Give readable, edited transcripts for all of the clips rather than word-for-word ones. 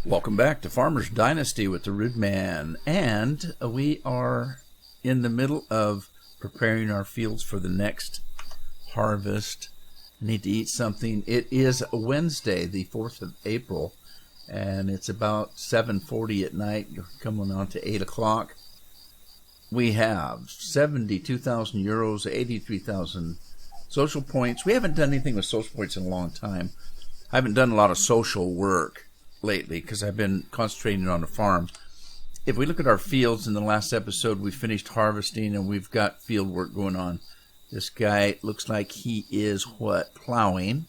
Welcome back to Farmer's Dynasty with the Rude Man, and we are in the middle of preparing our fields for the next harvest. I need to eat something. It is Wednesday, the 4th of April, and it's about 7:40 at night. You're coming on to 8 o'clock. We have 72,000 euros, 83,000 social points. We haven't done anything with social points in a long time. I haven't done a lot of social work lately because I've been concentrating on the farm. If we look at our fields, in the last episode we finished harvesting and we've got field work going on. This guy looks like he is plowing.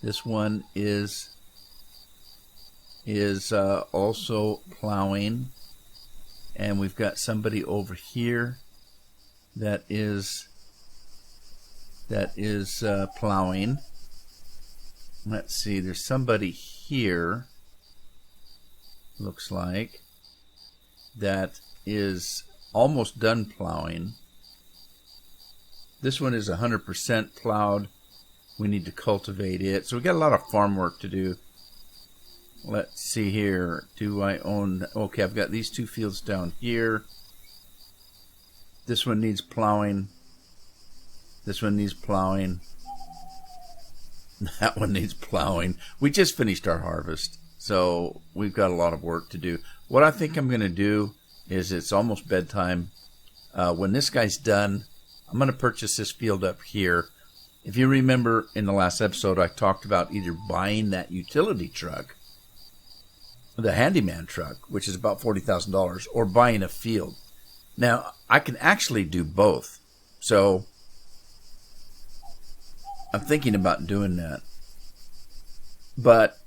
This one is also plowing, and we've got somebody over here that is plowing. Let's see, there's somebody here, looks like, that is almost done plowing. This one is 100% plowed. We need to cultivate it. So we got a lot of farm work to do. Let's see here. Do I own... Okay, I've got these two fields down here. This one needs plowing. This one needs plowing. That one needs plowing. We just finished our harvest, so we've got a lot of work to do. What I think I'm going to do is, it's almost bedtime. When this guy's done, I'm going to purchase this field up here. If you remember in the last episode, I talked about either buying that utility truck, the handyman truck, which is about $40,000, or buying a field. Now, I can actually do both. So I'm thinking about doing that. But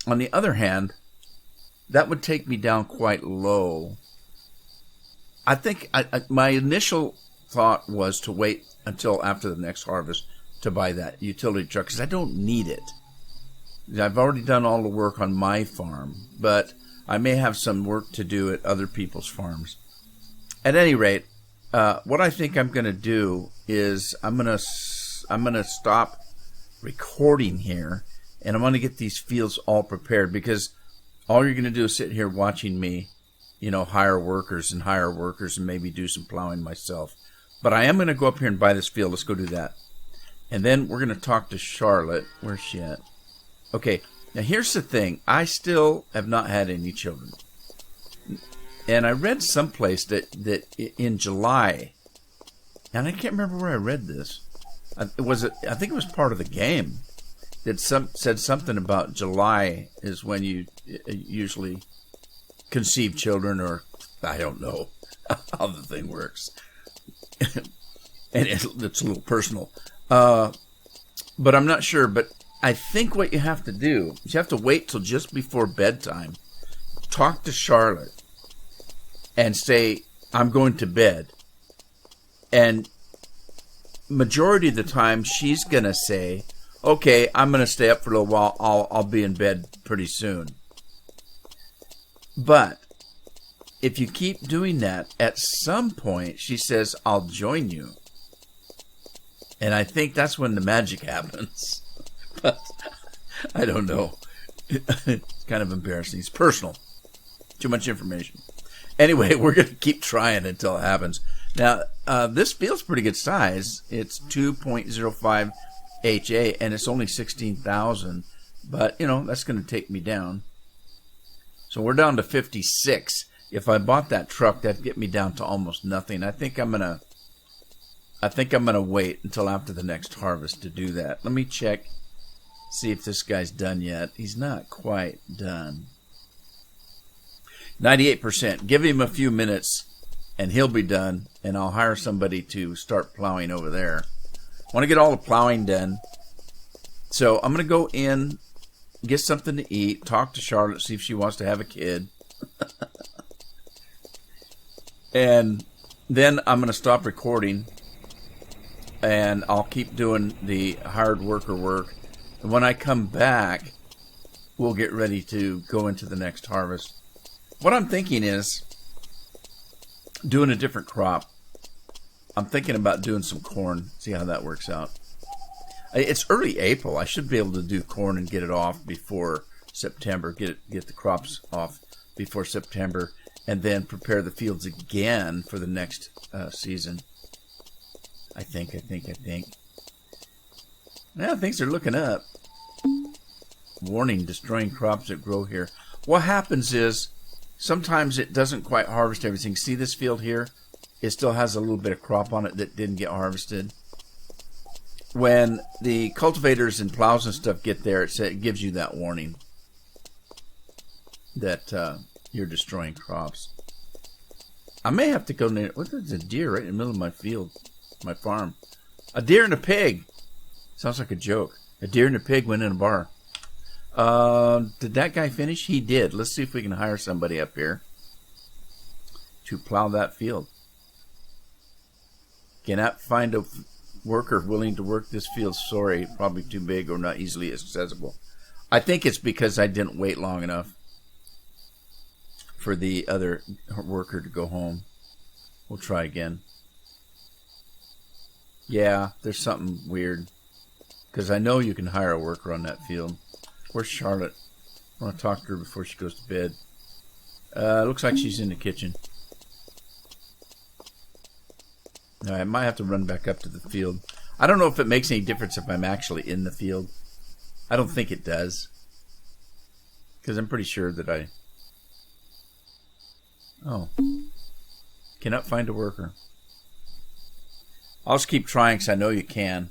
on the other hand, that would take me down quite low. I think my initial thought was to wait until after the next harvest to buy that utility truck, because I don't need it. I've already done all the work on my farm, but I may have some work to do at other people's farms. At any rate, what I think I'm going to do is I'm going to stop recording here, and I'm going to get these fields all prepared, because all you're going to do is sit here watching me, hire workers and maybe do some plowing myself. But I am going to go up here and buy this field. Let's go do that. And then we're going to talk to Charlotte. Where's she at? Okay, now here's the thing. I still have not had any children. And I read someplace that in July, and I can't remember where I read this. I think it was part of the game that said something about July is when you usually conceive children, or I don't know how the thing works. And it's a little personal. But I'm not sure. But I think what you have to do is you have to wait till just before bedtime, talk to Charlotte, and say, I'm going to bed. And majority of the time, she's going to say, okay, I'm going to stay up for a little while. I'll be in bed pretty soon. But if you keep doing that, at some point, she says, I'll join you. And I think that's when the magic happens. But I don't know. It's kind of embarrassing. It's personal. Too much information. Anyway, we're going to keep trying until it happens. Now, this field's pretty good size. It's 2.05 HA, and it's only 16,000. But, that's going to take me down. So we're down to 56. If I bought that truck, that'd get me down to almost nothing. I think I'm gonna wait until after the next harvest to do that. Let me check, see if this guy's done yet. He's not quite done. 98%. Give him a few minutes, and he'll be done, and I'll hire somebody to start plowing over there. I want to get all the plowing done. So I'm going to go in, get something to eat, talk to Charlotte, see if she wants to have a kid. And then I'm going to stop recording, and I'll keep doing the hired worker work. And when I come back, we'll get ready to go into the next harvest. What I'm thinking is doing a different crop. I'm thinking about doing some corn, see how that works out. It's early April. I should be able to do corn and get it off before September, get the crops off before September, and then prepare the fields again for the next season. I think. Well, things are looking up. Warning, destroying crops that grow here. What happens is sometimes it doesn't quite harvest everything. See this field here? It still has a little bit of crop on it that didn't get harvested. When the cultivators and plows and stuff get there, it gives you that warning that you're destroying crops. I may have to go near. What is a deer right in the middle of my field, my farm? A deer and a pig. Sounds like a joke. A deer and a pig went in a bar. Did that guy finish? He did. Let's see if we can hire somebody up here to plow that field. Cannot find a worker willing to work this field. Sorry, probably too big or not easily accessible. I think it's because I didn't wait long enough for the other worker to go home. We'll try again. Yeah, there's something weird. Because I know you can hire a worker on that field. Where's Charlotte? I want to talk to her before she goes to bed. Looks like she's in the kitchen. I might have to run back up to the field. I don't know if it makes any difference if I'm actually in the field. I don't think it does. Because I'm pretty sure that I... Oh. Cannot find a worker. I'll just keep trying because I know you can.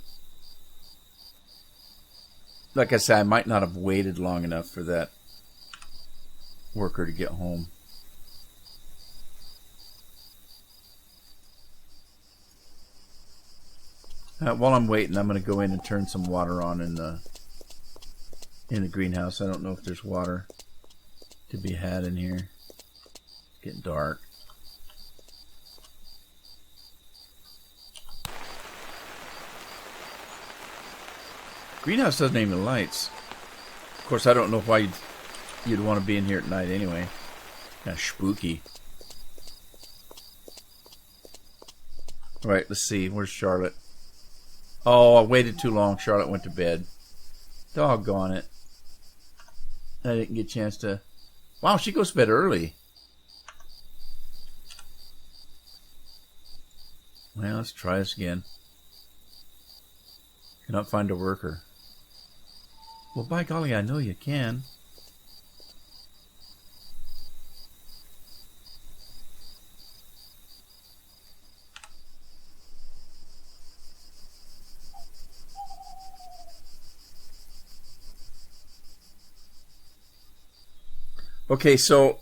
Like I said, I might not have waited long enough for that worker to get home. While I'm waiting, I'm going to go in and turn some water on in the greenhouse. I don't know if there's water to be had in here. It's getting dark. Greenhouse doesn't have any lights. Of course, I don't know why you'd want to be in here at night anyway. Kind of spooky. All right, let's see. Where's Charlotte? Oh, I waited too long. Charlotte went to bed. Doggone it. I didn't get a chance to... Wow, she goes to bed early. Well, let's try this again. Cannot find a worker. Well, by golly, I know you can. Okay, so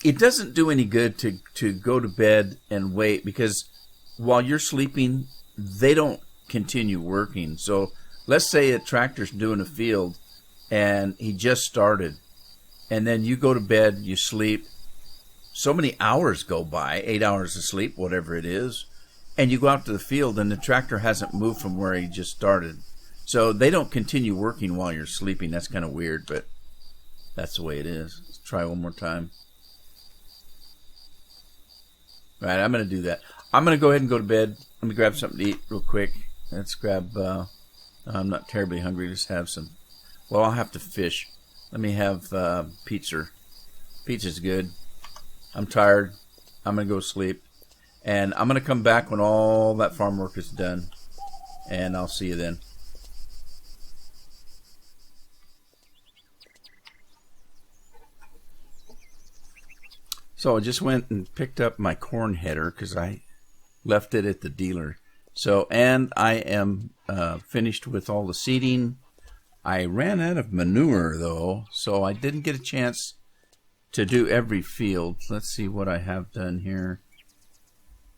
it doesn't do any good to go to bed and wait, because while you're sleeping, they don't continue working. So let's say a tractor's doing a field and he just started, and then you go to bed, you sleep, so many hours go by, 8 hours of sleep, whatever it is, and you go out to the field and the tractor hasn't moved from where he just started. So they don't continue working while you're sleeping. That's kind of weird, but that's the way it is. Let's try one more time. All right, I'm going to do that. I'm going to go ahead and go to bed. Let me grab something to eat real quick. Let's grab, I'm not terribly hungry. Just have some, well, I'll have to fish. Let me have pizza. Pizza's good. I'm tired. I'm going to go sleep. And I'm going to come back when all that farm work is done. And I'll see you then. So I just went and picked up my corn header because I left it at the dealer. So, and I am finished with all the seeding. I ran out of manure though, so I didn't get a chance to do every field. Let's see what I have done here.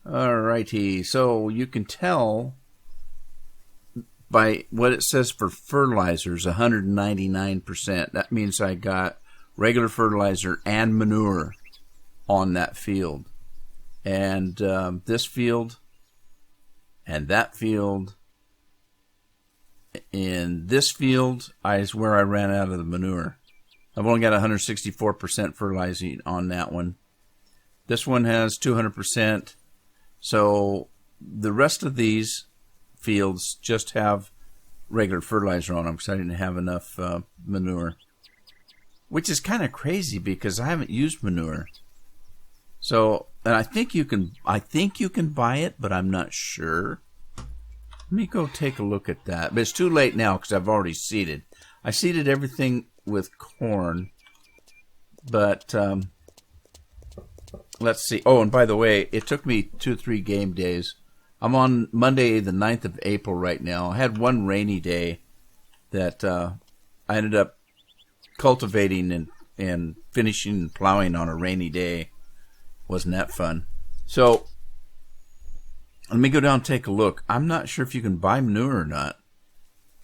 Alrighty, so you can tell by what it says for fertilizers, 199%. That means I got regular fertilizer and manure on that field. And this field and that field. In this field is where I ran out of the manure. I've only got 164% fertilizing on that one. This one has 200%. So the rest of these fields just have regular fertilizer on them because I didn't have enough manure. Which is kind of crazy because I haven't used manure. So, and I think you can buy it, but I'm not sure. Let me go take a look at that. But it's too late now because I've already seeded. I seeded everything with corn. But let's see. Oh, and by the way, it took me 2 or 3 game days. I'm on Monday, the 9th of April right now. I had one rainy day that I ended up cultivating and finishing and plowing on a rainy day. Wasn't that fun? So let me go down and take a look. I'm not sure if you can buy manure or not.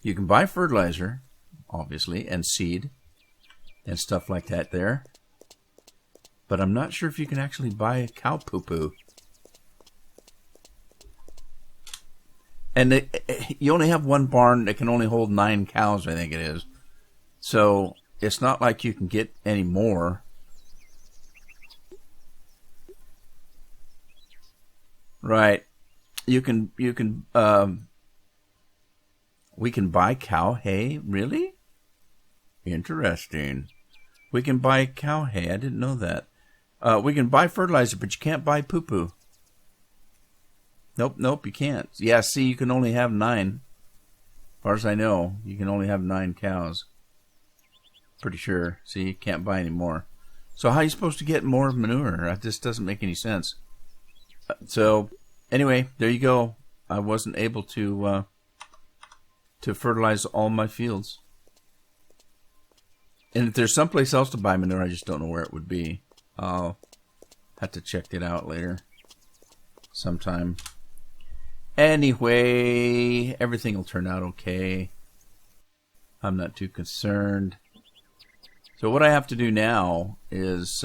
You can buy fertilizer, obviously, and seed and stuff like that there. But I'm not sure if you can actually buy cow poo-poo. And you only have one barn that can only hold 9 cows, I think it is. So it's not like you can get any more. Right. We can buy cow hay? Really? Interesting. We can buy cow hay. I didn't know that. We can buy fertilizer, but you can't buy poo-poo. Nope, you can't. Yeah, see, you can only have 9. As far as I know, you can only have 9 cows. Pretty sure. See, you can't buy any more. So how are you supposed to get more manure? That just doesn't make any sense. So, anyway, there you go. I wasn't able to fertilize all my fields. And if there's someplace else to buy manure, I just don't know where it would be. I'll have to check it out later. Sometime. Anyway, everything will turn out okay. I'm not too concerned. So what I have to do now is,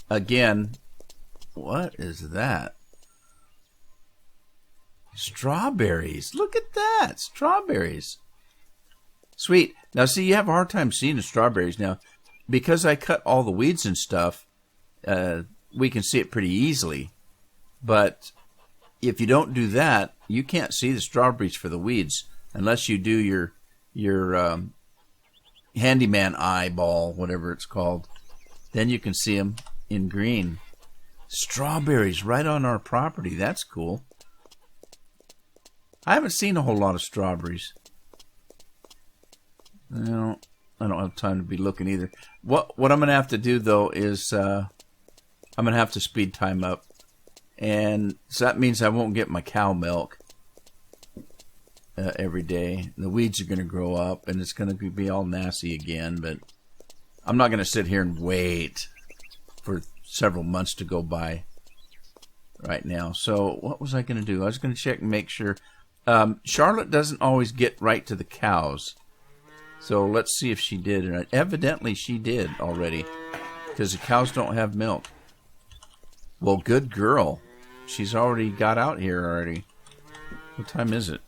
again, what is that? Strawberries. Look at that. Strawberries. Sweet. Now, see, you have a hard time seeing the strawberries. Now, because I cut all the weeds and stuff, we can see it pretty easily. But if you don't do that, you can't see the strawberries for the weeds unless you do your handyman eyeball, whatever it's called. Then you can see them in green. Strawberries right on our property. That's cool. I haven't seen a whole lot of strawberries. No, I don't have time to be looking either. What I'm going to have to do, though, is I'm going to have to speed time up. And so that means I won't get my cow milk every day. The weeds are going to grow up, and it's going to be all nasty again. But I'm not going to sit here and wait for several months to go by right now. So what was I going to do? I was going to check and make sure. Charlotte doesn't always get right to the cows. So let's see if she did. Evidently she did already, because the cows don't have milk. Well, good girl. She's already got out here already. What time is it?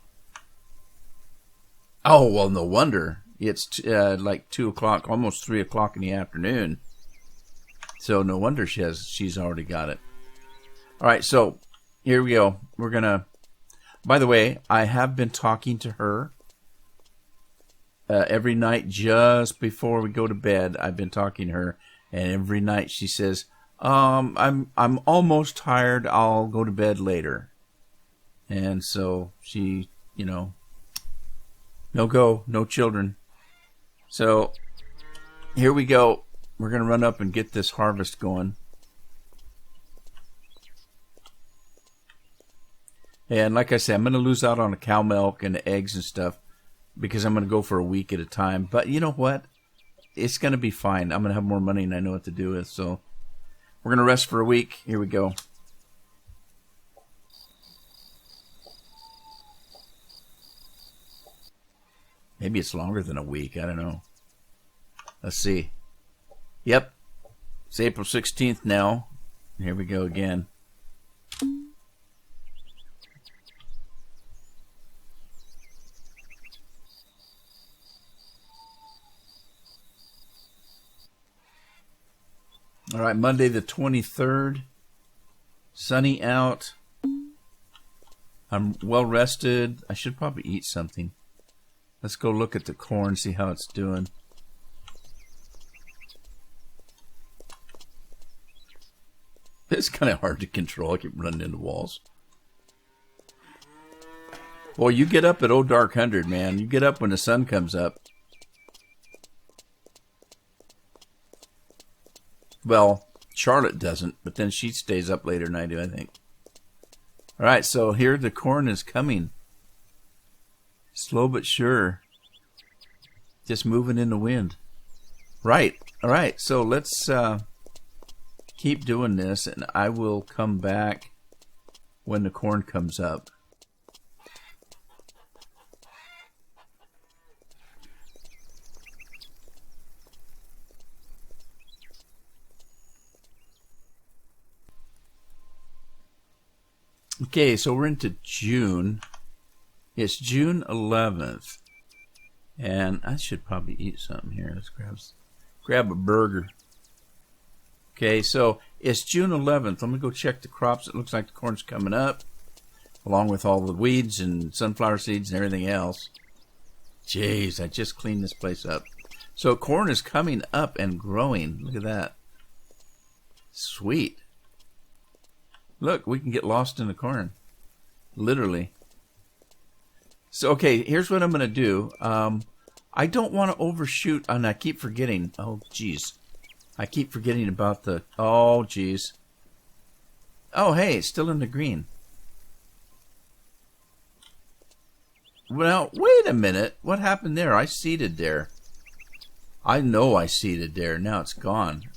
Oh, well, no wonder. It's like 2 o'clock, almost 3 o'clock in the afternoon. So no wonder she's already got it. All right, so here we go. We're going to... By the way, I have been talking to her every night just before we go to bed. I've been talking to her, and every night she says, I'm almost tired. I'll go to bed later. And so she, no children. So here we go. We're going to run up and get this harvest going. And like I said, I'm going to lose out on the cow milk and the eggs and stuff because I'm going to go for a week at a time. But you know what? It's going to be fine. I'm going to have more money and I know what to do with. So we're going to rest for a week. Here we go. Maybe it's longer than a week. I don't know. Let's see. Yep. It's April 16th now. Here we go again. All right, Monday the 23rd. Sunny out. I'm well rested. I should probably eat something. Let's go look at the corn, see how it's doing. It's kind of hard to control. I keep running into walls. Boy, you get up at old dark 100, man. You get up when the sun comes up. Well, Charlotte doesn't, but then she stays up later than I do, I think. All right, so here the corn is coming. Slow but sure. Just moving in the wind. Right. All right, so let's keep doing this, and I will come back when the corn comes up. Okay, so we're into June. It's June 11th. And I should probably eat something here. Let's grab a burger. Okay, so it's June 11th. Let me go check the crops. It looks like the corn's coming up, along with all the weeds and sunflower seeds and everything else. Jeez, I just cleaned this place up. So corn is coming up and growing. Look at that. Sweet. Look, we can get lost in the corn. Literally. So, okay, here's what I'm going to do. I don't want to overshoot, and I keep forgetting. Oh, geez. I keep forgetting about the... Oh, geez. Oh, hey, it's still in the green. Well, wait a minute. What happened there? I seeded there. I know I seeded there. Now it's gone.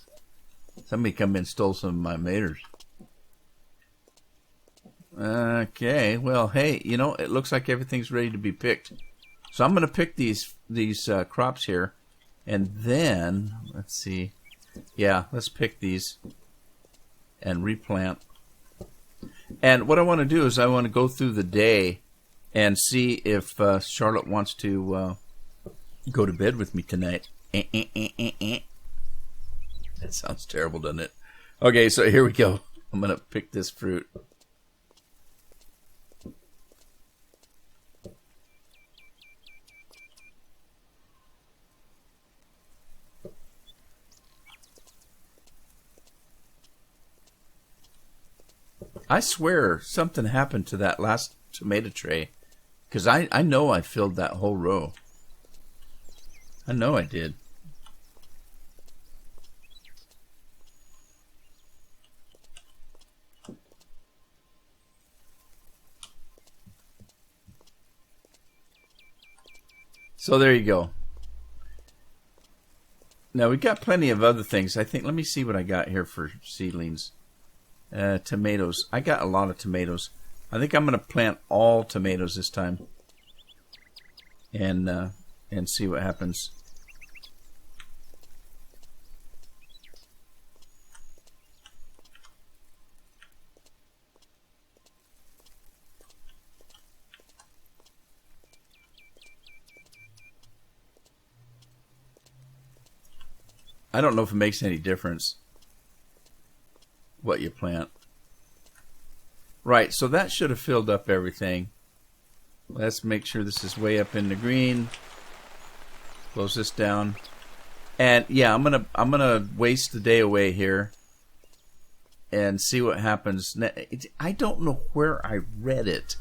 Somebody come in and stole some of my maters. Okay, well, hey, you know, it looks like everything's ready to be picked. So I'm going to pick these crops here, and then, let's see, yeah, let's pick these and replant. And what I want to do is I want to go through the day and see if Charlotte wants to go to bed with me tonight. That sounds terrible, doesn't it? Okay, so here we go. I'm going to pick this fruit. I swear something happened to that last tomato tray, because I know I filled that whole row. I know I did. So there you go. Now we've got plenty of other things. I think, let me see what I got here for seedlings. Tomatoes. I got a lot of tomatoes. I think I'm going to plant all tomatoes this time, and see what happens. I don't know if it makes any difference what you plant. Right, so that should have filled up everything. Let's make sure this is way up in the green. Close this down. And yeah, I'm gonna waste the day away here and see what happens. I don't know where I read it.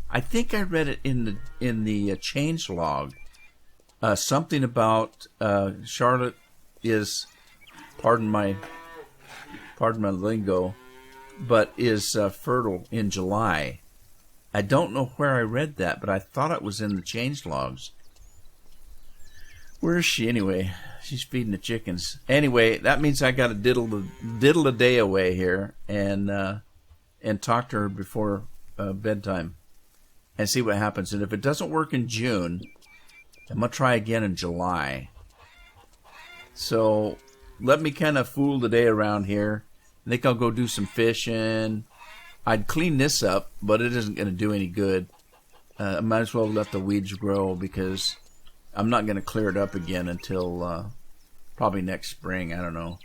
I think I read it in the change log. Something about Charlotte is, pardon my lingo, but is fertile in July. I don't know where I read that, but I thought it was in the change logs. Where is she anyway? She's feeding the chickens. Anyway, that means I got to diddle the day away here and talk to her before bedtime and see what happens. And if it doesn't work in June, I'm gonna try again in July. So let me kind of fool the day around here. I think I'll go do some fishing. I'd clean this up, but it isn't going to do any good. I might as well let the weeds grow because I'm not going to clear it up again until probably next spring. I don't know.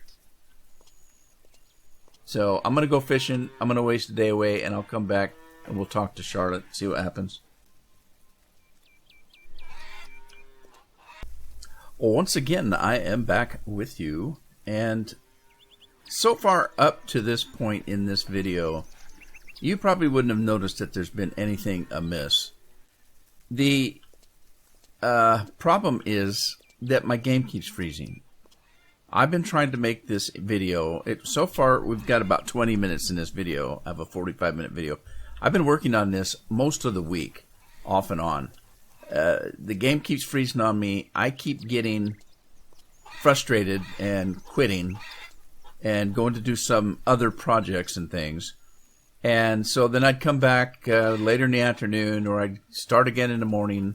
So I'm going to go fishing. I'm going to waste the day away, and I'll come back and we'll talk to Charlotte, see what happens. Well, once again, I am back with you, and so far up to this point in this video, you probably wouldn't have noticed that there's been anything amiss. The problem is that my game keeps freezing. I've been trying to make this video. So far, we've got about 20 minutes in this video. I have a 45-minute video. I've been working on this most of the week, off and on. The game keeps freezing on me. I keep getting frustrated and quitting and going to do some other projects and things. And so then I'd come back later in the afternoon, or I'd start again in the morning.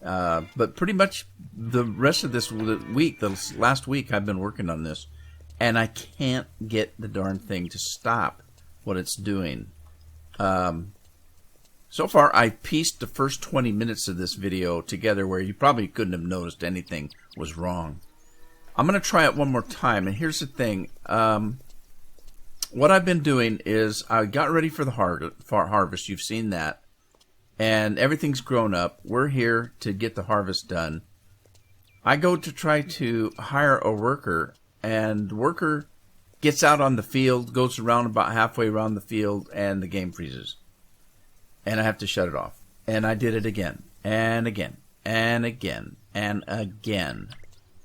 But pretty much the rest of this week, the last week, I've been working on this. And I can't get the darn thing to stop what it's doing. So far, I pieced the first 20 minutes of this video together where you probably couldn't have noticed anything was wrong. I'm going to try it one more time, and here's the thing. What I've been doing is I got ready for the harvest. You've seen that. And everything's grown up. We're here to get the harvest done. I go to try to hire a worker, and the worker gets out on the field, goes around about halfway around the field, and the game freezes. And I have to shut it off. And I did it again, and again, and again, and again.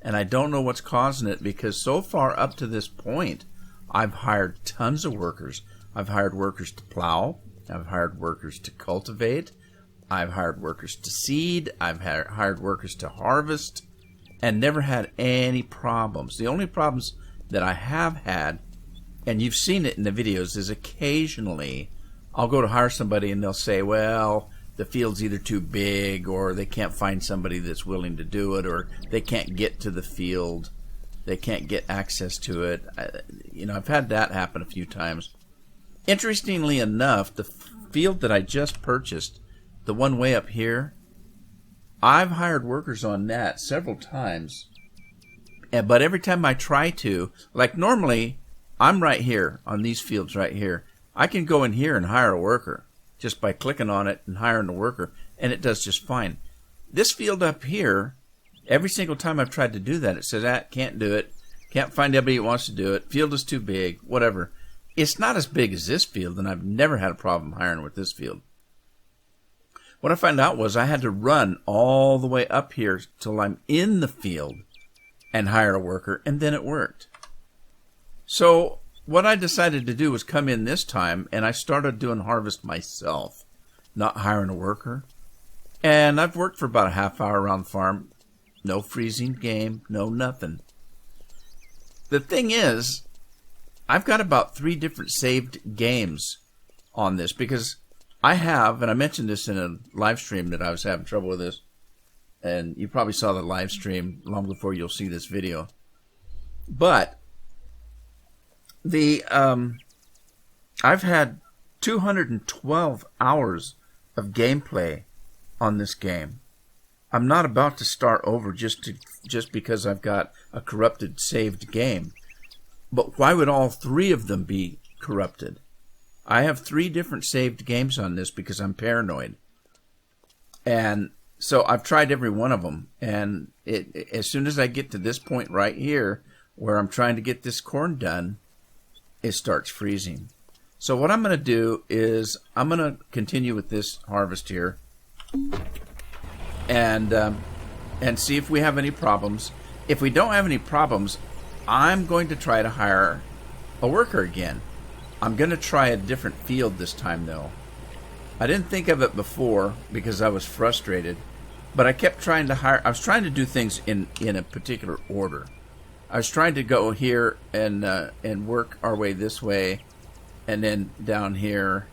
And I don't know what's causing it, because so far up to this point, I've hired tons of workers. I've hired workers to plow. I've hired workers to cultivate. I've hired workers to seed. I've hired workers to harvest, and never had any problems. The only problems that I have had, and you've seen it in the videos, is occasionally I'll go to hire somebody and they'll say, well, the field's either too big, or they can't find somebody that's willing to do it, or they can't get to the field. They can't get access to it. I've had that happen a few times. Interestingly enough, the field that I just purchased, the one way up here, I've hired workers on that several times. But every time I try to, like normally, I'm right here on these fields right here. I can go in here and hire a worker just by clicking on it and hiring a worker, and it does just fine. This field up here, every single time I've tried to do that, it says, can't do it, can't find anybody who wants to do it, field is too big, whatever. It's not as big as this field, and I've never had a problem hiring with this field. What I found out was I had to run all the way up here till I'm in the field and hire a worker, and then it worked. So what I decided to do was come in this time, and I started doing harvest myself, not hiring a worker. And I've worked for about a half hour around the farm. No freezing game, no nothing. The thing is, I've got about 3 different saved games on this, because I have, and I mentioned this in a live stream that I was having trouble with this, and you probably saw the live stream long before you'll see this video. But I've had 212 hours of gameplay on this game. I'm not about to start over just because I've got a corrupted saved game. But why would all 3 of them be corrupted? I have 3 different saved games on this because I'm paranoid. And so I've tried every one of them. And as soon as I get to this point right here, where I'm trying to get this corn done, it starts freezing. So what I'm going to do is I'm going to continue with this harvest here. And see if we have any problems. If we don't have any problems, I'm going to try to hire a worker again. I'm going to try a different field this time, though. I didn't think of it before because I was frustrated, but I kept trying to hire. I was trying to do things in a particular order. I was trying to go here and work our way this way, and then down here,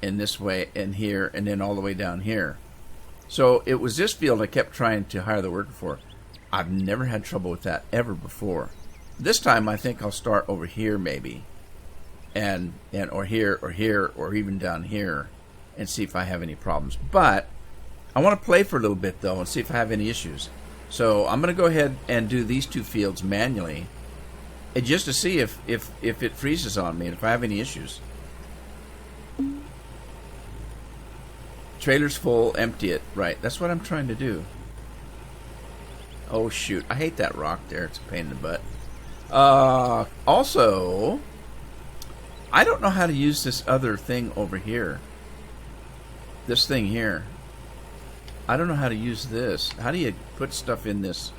and this way, and here, and then all the way down here. So it was this field I kept trying to hire the worker for. I've never had trouble with that ever before. This time I think I'll start over here maybe, and or here, or even down here, and see if I have any problems. But I want to play for a little bit though and see if I have any issues. So I'm going to go ahead and do these 2 fields manually, and just to see if it freezes on me and if I have any issues. Trailer's full, empty it. Right, that's what I'm trying to do. Oh, shoot. I hate that rock there. It's a pain in the butt. Also, I don't know how to use this other thing over here. This thing here. I don't know how to use this. How do you put stuff in this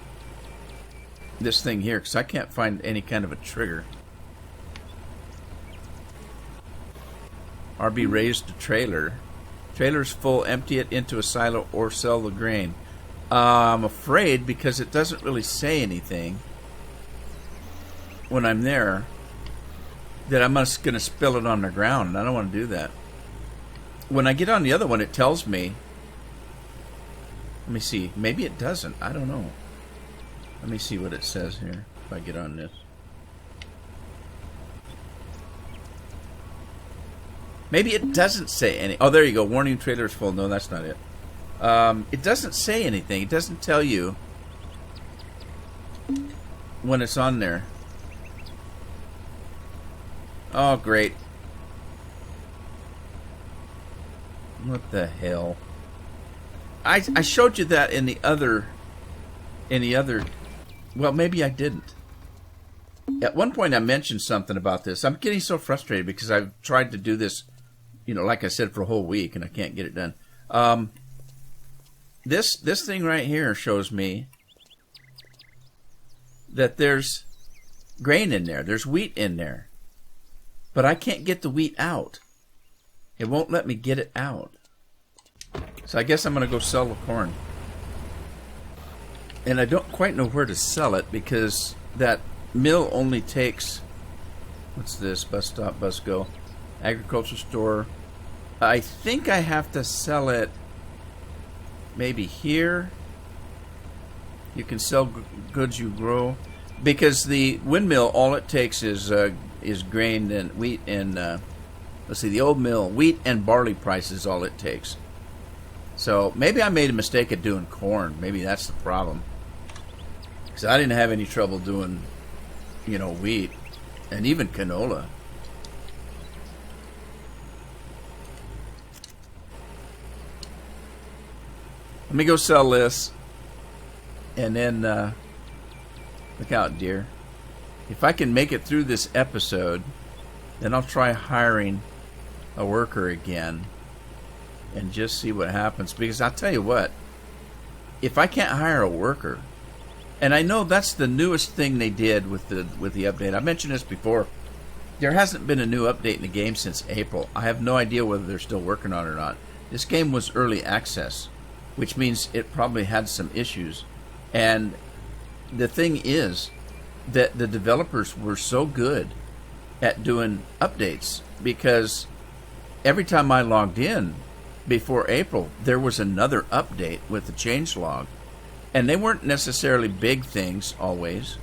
thing here? Because I can't find any kind of a trigger. RB raised to trailer. Trailer's full, empty it into a silo or sell the grain. I'm afraid, because it doesn't really say anything when I'm there, that I'm just going to spill it on the ground, and I don't want to do that. When I get on the other one, it tells me. Let me see. Maybe it doesn't. I don't know. Let me see what it says here if I get on this. Maybe it doesn't say any. Oh, there you go. Warning, trailer is full. No, that's not it. It doesn't say anything. It doesn't tell you when it's on there. Oh, great. What the hell? I showed you that in the other. Well, maybe I didn't. At one point I mentioned something about this. I'm getting so frustrated because I've tried to do this, like I said, for a whole week, and I can't get it done. This thing right here shows me that there's grain in there. There's wheat in there. But I can't get the wheat out. It won't let me get it out. So I guess I'm going to go sell the corn. And I don't quite know where to sell it because that mill only takes... What's this? Bus stop, bus go. Agriculture store. I think I have to sell it maybe here. You can sell goods you grow. Because the windmill, all it takes is grain and wheat and... let's see, the old mill, wheat and barley price is all it takes. So maybe I made a mistake at doing corn. Maybe that's the problem. Because I didn't have any trouble doing, wheat and even canola. Let me go sell this. And then, look out, dear. If I can make it through this episode, then I'll try hiring a worker again and just see what happens. Because I'll tell you what, if I can't hire a worker, and I know that's the newest thing they did with the update. I mentioned this before. There hasn't been a new update in the game since April. I have no idea whether they're still working on it or not. This game was early access, which means it probably had some issues. And the thing is that the developers were so good at doing updates, because every time I logged in before April, there was another update with the changelog. And they weren't necessarily big things always.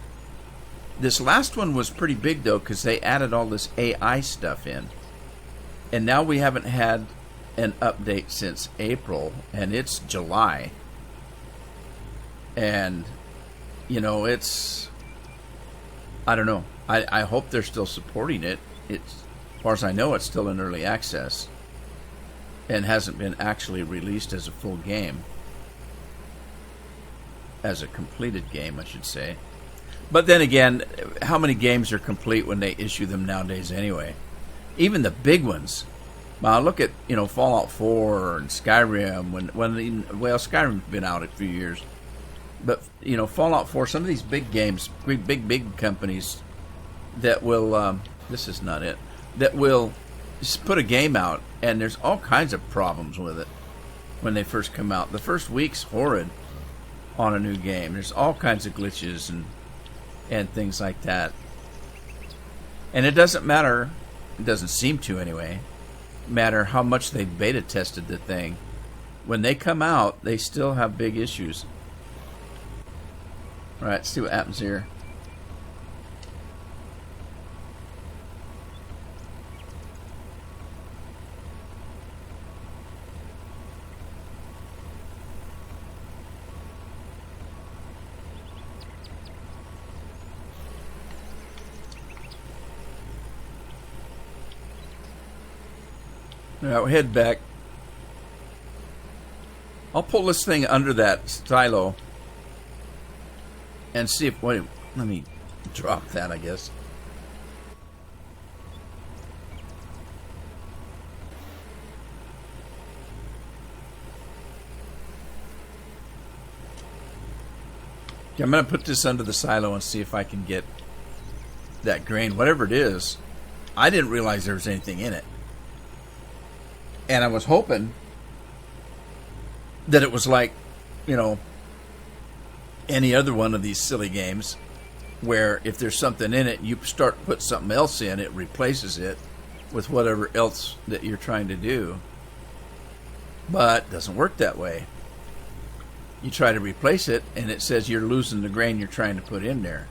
This last one was pretty big, though, because they added all this AI stuff in. And now we haven't had an update since April, and it's July. And, it's... I don't know. I hope they're still supporting it. It's, as far as I know, it's still in early access and hasn't been actually released as a full game. As a completed game, I should say. But then again, how many games are complete when they issue them nowadays anyway? Even the big ones. Well, look at, Fallout 4 and Skyrim. Skyrim's been out a few years. But, Fallout 4, some of these big games, big companies that will, this is not it, that will just put a game out, and there's all kinds of problems with it when they first come out. The first week's horrid on a new game. There's all kinds of glitches and things like that. And it doesn't matter, it doesn't seem to anyway, matter how much they beta tested the thing. When they come out, they still have big issues. Alright, let's see what happens here. Alright, we'll head back. I'll pull this thing under that silo and see if... Wait, let me drop that, I guess. Okay, I'm going to put this under the silo and see if I can get that grain, whatever it is. I didn't realize there was anything in it. And I was hoping that it was like, you know, any other one of these silly games where if there's something in it, you start to put something else in, it replaces it with whatever else that you're trying to do. But it doesn't work that way. You try to replace it, and it says you're losing the grain you're trying to put in there.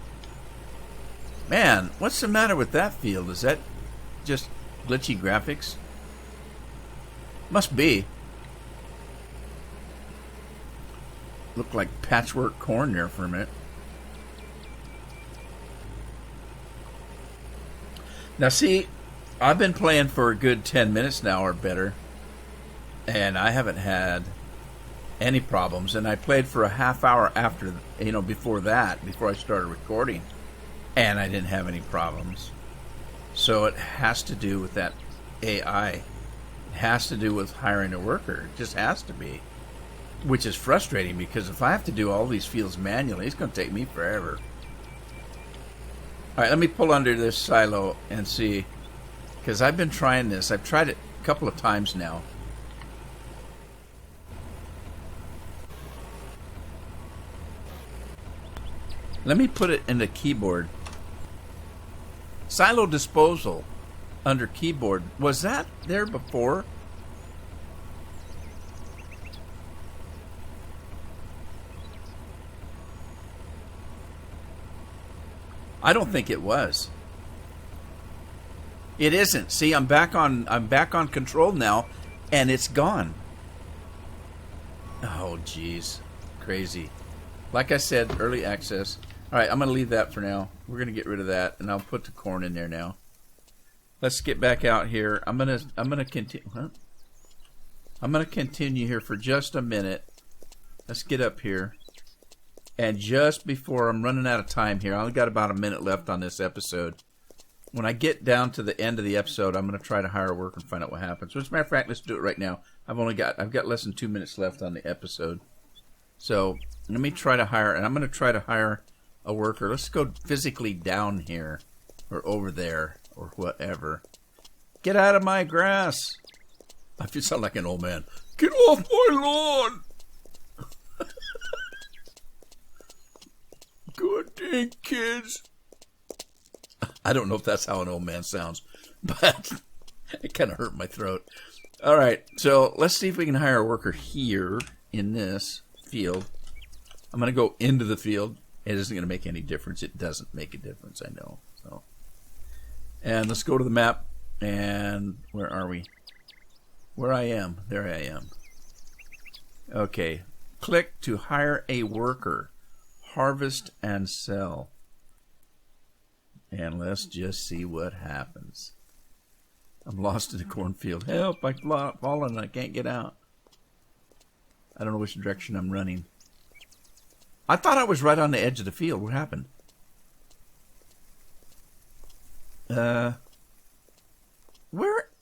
Man, what's the matter with that field? Is that just glitchy graphics? Must be. Looked like patchwork corn there for a minute. Now see, I've been playing for a good 10 minutes now or better, and I haven't had any problems. And I played for a half hour after, before that, before I started recording, and I didn't have any problems. So it has to do with that AI. It has to do with hiring a worker. It just has to be. Which is frustrating, because if I have to do all these fields manually, it's going to take me forever. Alright, let me pull under this silo and see. Because I've been trying this. I've tried it a couple of times now. Let me put it in the keyboard. Silo disposal under keyboard. Was that there before? I don't think it was. It isn't. See, I'm back on control now, and it's gone. Oh, jeez. Crazy. Like I said, early access. All right, I'm going to leave that for now. We're going to get rid of that, and I'll put the corn in there now. Let's get back out here. I'm going to continue. Huh? I'm going to continue here for just a minute. Let's get up here. And just before I'm running out of time here, I only got about a minute left on this episode. When I get down to the end of the episode, I'm going to try to hire a worker and find out what happens. So as a matter of fact, let's do it right now. I've got less than 2 minutes left on the episode. So let me try to hire, and I'm going to try to hire a worker. Let's go physically down here, or over there, or whatever. Get out of my grass. I feel sound like an old man. Get off my lawn. Good dang kids. I don't know if that's how an old man sounds, but it kind of hurt my throat. All right, so let's see if we can hire a worker here in this field. I'm going to go into the field. It isn't going to make any difference. It doesn't make a difference, I know. So, and let's go to the map. And where are we? Where I am. There I am. Okay. Click to hire a worker. Harvest and sell. And let's just see what happens. I'm lost in the cornfield. Help, I've fallen and I can't get out. I don't know which direction I'm running. I thought I was right on the edge of the field. What happened? Where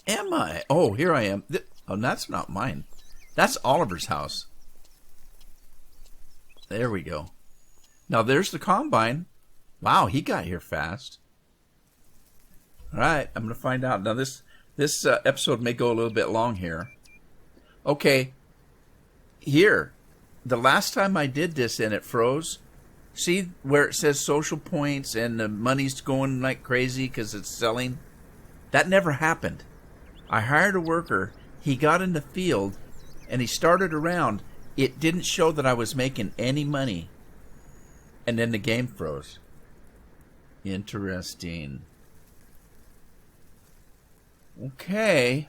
am I? Oh, here I am. Oh, that's not mine. That's Oliver's house. There we go. Now there's the combine. Wow, he got here fast. All right, I'm going to find out. Now this episode may go a little bit long here. Okay, here. The last time I did this and it froze. See where it says social points and the money's going like crazy because it's selling? That never happened. I hired a worker. He got in the field and he started around. It didn't show that I was making any money. And then the game froze. Interesting. Okay.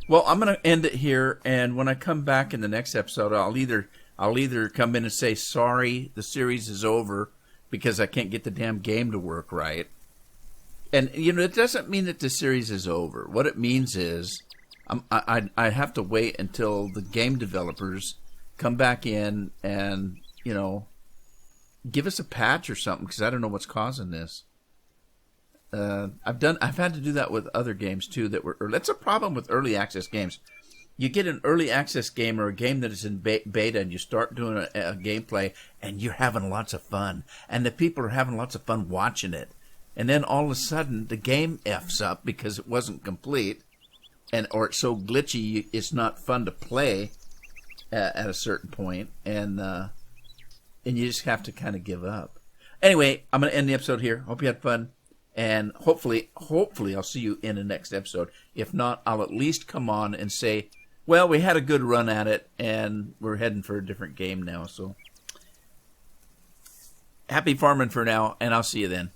Well, I'm going to end it here, and when I come back in the next episode, I'll either come in and say, sorry, the series is over because I can't get the damn game to work right. And, it doesn't mean that the series is over. What it means is I have to wait until the game developers come back in and, give us a patch or something, because I don't know what's causing this. I've had to do that with other games too that were early. That's a problem with early access games. You get an early access game or a game that is in beta, and you start doing a gameplay, and you're having lots of fun, and the people are having lots of fun watching it, and then all of a sudden the game f's up because it wasn't complete, or it's so glitchy it's not fun to play at a certain point, and you just have to kind of give up. Anyway, I'm going to end the episode here. Hope you had fun. And hopefully I'll see you in the next episode. If not, I'll at least come on and say, well, we had a good run at it, and we're heading for a different game now. So happy farming for now, and I'll see you then.